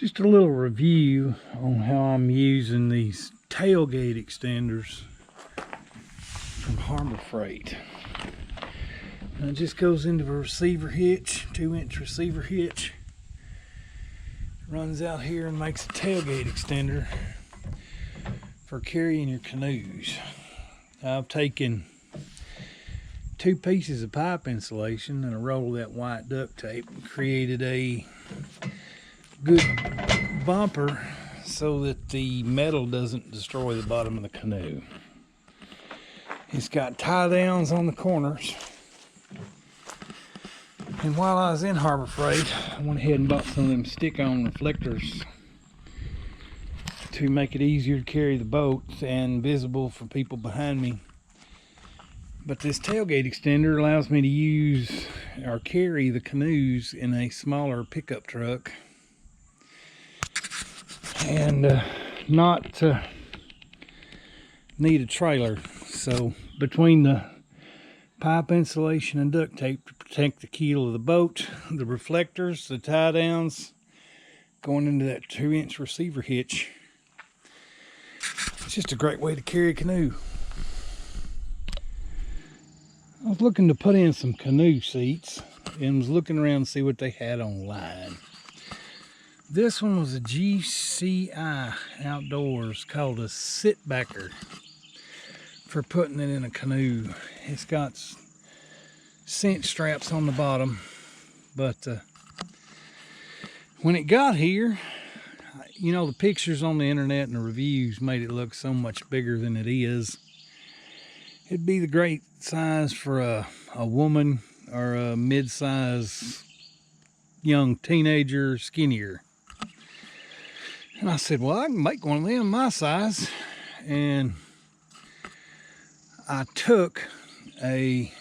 Just a little review on how I'm using these tailgate extenders from Harbor Freight. Now it just goes into a receiver hitch, 2-inch receiver hitch. Runs out here and makes a tailgate extender for carrying your canoes. I've taken 2 pieces of pipe insulation and a roll of that white duct tape and created a good bumper so that the metal doesn't destroy the bottom of the canoe. It's got tie downs on the corners. And while I was in Harbor Freight, I went ahead and bought some of them stick-on reflectors to make it easier to carry the boat and visible for people behind me. But this tailgate extender allows me to use or carry the canoes in a smaller pickup truck and not need a trailer. So between the pipe insulation and duct tape to protect the keel of the boat, the reflectors, the tie downs going into that 2-inch receiver hitch, it's just a great way to carry a canoe. I was looking to put in some canoe seats and was looking around to see what they had online. This one was a GCI Outdoors called a sit backer for putting it in a canoe. It's got cinch straps on the bottom, but when it got here, you know, the pictures on the internet and the reviews made it look so much bigger than it is. It'd be the great size for a woman or a mid-size young teenager, skinnier. And I said, well, I can make one of them my size. And I took a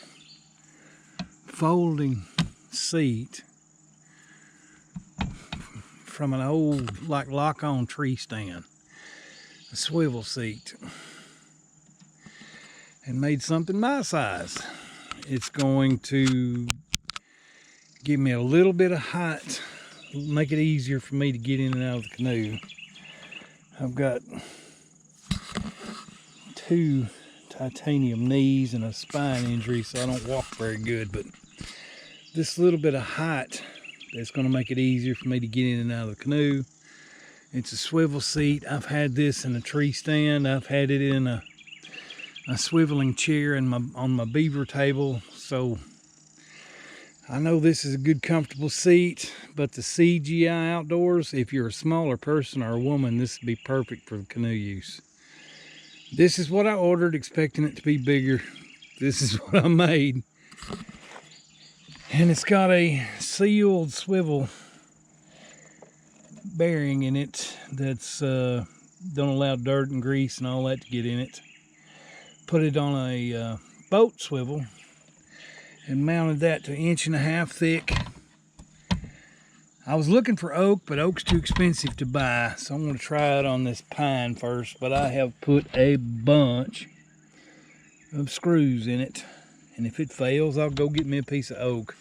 folding seat from an old like lock-on tree stand, a swivel seat, and made something my size. It's going to give me a little bit of height, make it easier for me to get in and out of the canoe. I've got 2 titanium knees and a spine injury, so I don't walk very good, but this little bit of height that's going to make it easier for me to get in and out of the canoe. It's a swivel seat. I've had this in a tree stand. I've had it in a swiveling chair on my beaver table, so I know this is a good comfortable seat. But the CGI Outdoors, if you're a smaller person or a woman, this would be perfect for canoe use. This is what I ordered, expecting it to be bigger. This is what I made. And it's got a sealed swivel bearing in it that's don't allow dirt and grease and all that to get in it. Put it on a boat swivel and mounted that to 1.5 inches thick. I was looking for oak, but oak's too expensive to buy, so I'm going to try it on this pine first. But I have put a bunch of screws in it, and if it fails, I'll go get me a piece of oak.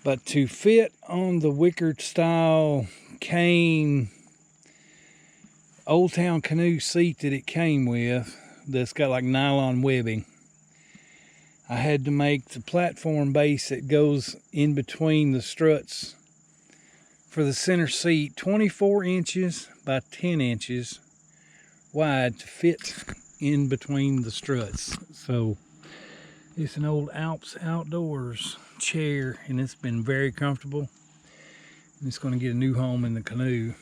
But to fit on the wicker style cane Old Town canoe seat that it came with, that's got like nylon webbing, I had to make the platform base that goes in between the struts for the center seat 24 inches by 10 inches wide to fit in between the struts. So it's an old Alps Outdoors chair, and it's been very comfortable. And it's going to get a new home in the canoe.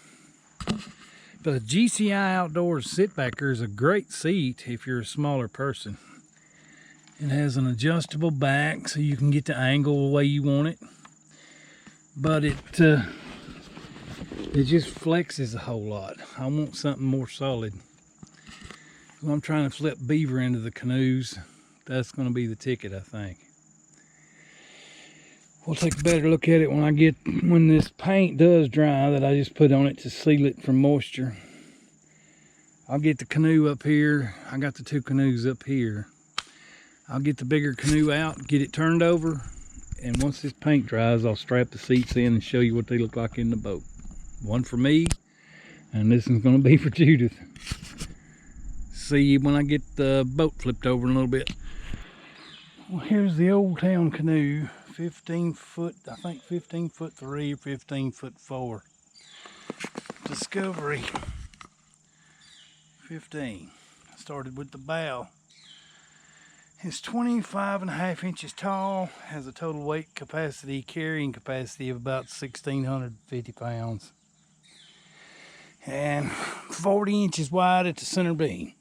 But a GCI Outdoors sit-backer is a great seat if you're a smaller person. It has an adjustable back so you can get the angle the way you want it. But it just flexes a whole lot. I want something more solid. Well, I'm trying to flip beaver into the canoes. That's going to be the ticket, I think. We'll take a better look at it when this paint does dry that I just put on it to seal it from moisture. I'll get the canoe up here. I got the 2 canoes up here. I'll get the bigger canoe out, get it turned over, and once this paint dries, I'll strap the seats in and show you what they look like in the boat. One for me, and this one's gonna be for Judith. See you when I get the boat flipped over in a little bit. Well, here's the Old Town canoe, 15 foot, I think 15 foot 3 or 15 foot 4. Discovery 15. I started with the bow. It's 25.5 inches tall, has a total weight capacity, carrying capacity of about 1,650 pounds. And 40 inches wide at the center beam.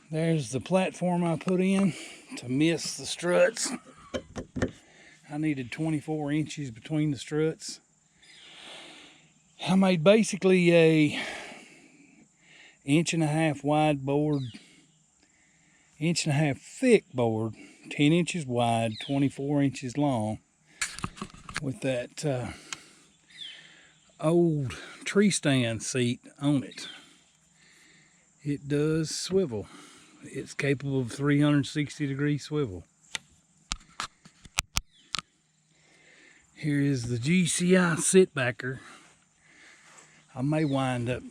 There's the platform I put in to miss the struts. I needed 24 inches between the struts. I made basically a 1.5 inch wide board, 1.5 inch thick board, 10 inches wide, 24 inches long, with that old tree stand seat on it. It does swivel. It's capable of 360-degree swivel. Here is the GCI sit-backer. I may wind up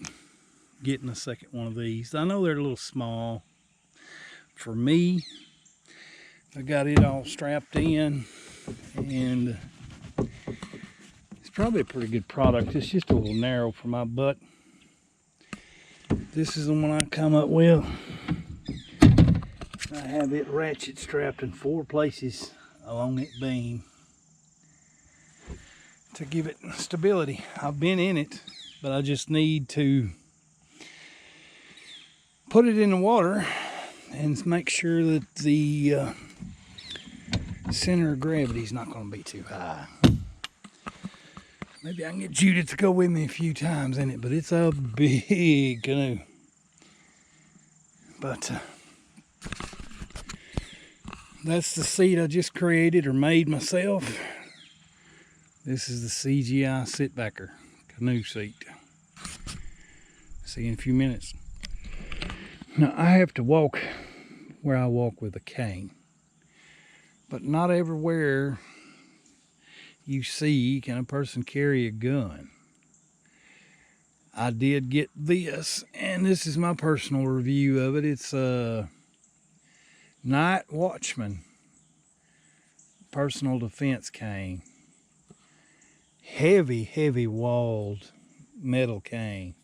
getting a second one of these. I know they're a little small. For me, I got it all strapped in, and it's probably a pretty good product. It's just a little narrow for my butt. This is the one I come up with. I have it ratchet strapped in 4 places along that beam to give it stability. I've been in it, but I just need to put it in the water and make sure that the center of gravity is not going to be too high. Maybe I can get Judith to go with me a few times in it, but it's a big canoe. But that's the seat I just created or made myself. This is the CGI sit-backer canoe seat. See you in a few minutes. Now I have to walk where I walk with a cane, but not everywhere you see can a person carry a gun. I did get this, and this is my personal review of it. It's a Night Watchman personal defense cane. Heavy walled metal cane.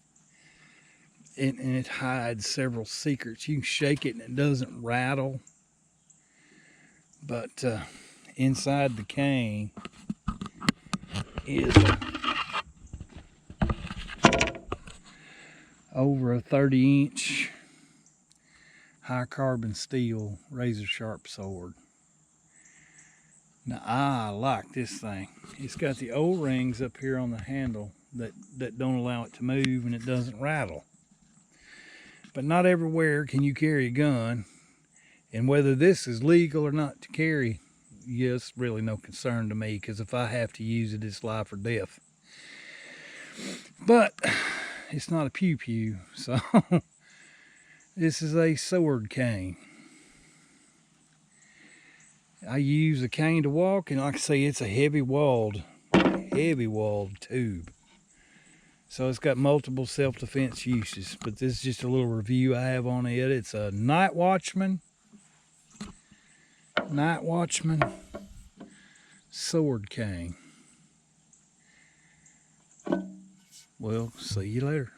And it hides several secrets. You can shake it and it doesn't rattle. But inside the cane is over a 30-inch high carbon steel razor sharp sword. Now I like this thing. It's got the O-rings up here on the handle that don't allow it to move, and it doesn't rattle. But not everywhere can you carry a gun, and whether this is legal or not to carry, yes, really no concern to me, because if I have to use it, it's life or death. But it's not a pew-pew, so this is a sword cane. I use a cane to walk, and like I say, it's a heavy walled tube. So it's got multiple self-defense uses, but this is just a little review I have on it. It's a Night Watchman sword cane. Well, see you later.